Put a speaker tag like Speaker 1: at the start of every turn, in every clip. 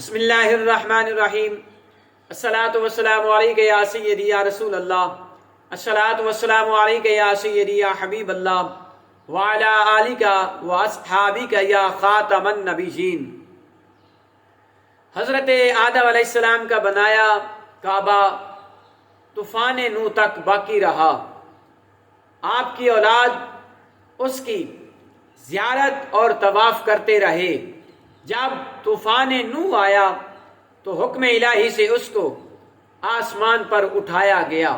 Speaker 1: بسم اللہ الرحمن الرحیم۔ الصلاۃ والسلام علیک یا سیدی یا رسول اللہ، الصلاۃ والسلام علیک یا سیدی یا حبیب اللہ، وعلی آلک واصحابک یا خاتم النبیین۔ حضرت آدم علیہ السلام کا بنایا کعبہ طوفان نوح تک باقی رہا۔ آپ کی اولاد اس کی زیارت اور طواف کرتے رہے۔ جب طوفان نوح آیا تو حکم الہی سے اس کو آسمان پر اٹھایا گیا۔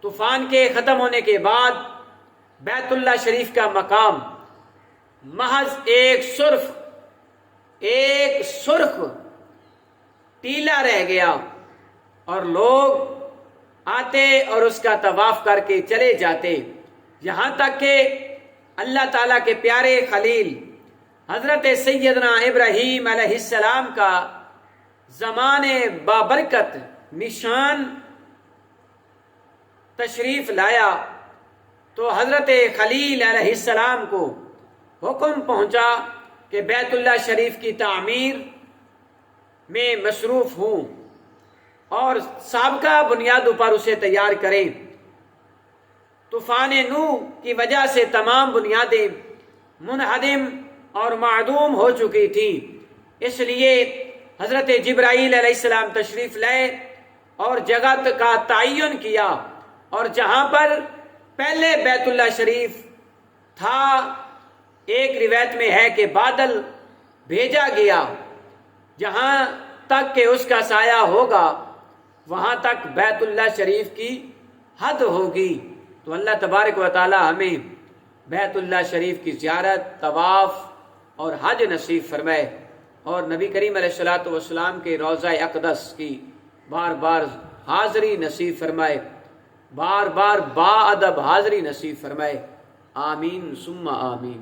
Speaker 1: طوفان کے ختم ہونے کے بعد بیت اللہ شریف کا مقام محض ایک سرخ ٹیلا رہ گیا، اور لوگ آتے اور اس کا طواف کر کے چلے جاتے، یہاں تک کہ اللہ تعالیٰ کے پیارے خلیل حضرت سیدنا ابراہیم علیہ السلام کا زمان بابرکت نشان تشریف لایا تو حضرت خلیل علیہ السلام کو حکم پہنچا کہ بیت اللہ شریف کی تعمیر میں مصروف ہوں اور سابقہ بنیادوں پر اسے تیار کریں۔ طوفان نوح کی وجہ سے تمام بنیادیں منہدم اور معدوم ہو چکی تھیں، اس لیے حضرت جبرائیل علیہ السلام تشریف لائے اور جگہ کا تعین کیا، اور جہاں پر پہلے بیت اللہ شریف تھا، ایک روایت میں ہے کہ بادل بھیجا گیا، جہاں تک کہ اس کا سایہ ہوگا وہاں تک بیت اللہ شریف کی حد ہوگی۔ تو اللہ تبارک و تعالی ہمیں بیت اللہ شریف کی زیارت، طواف اور حج نصیب فرمائے، اور نبی کریم علیہ الصلوۃ والسلام کے روضہ اقدس کی بار بار حاضری نصیب فرمائے، بار بار با ادب حاضری نصیب فرمائے۔ آمین ثم آمین۔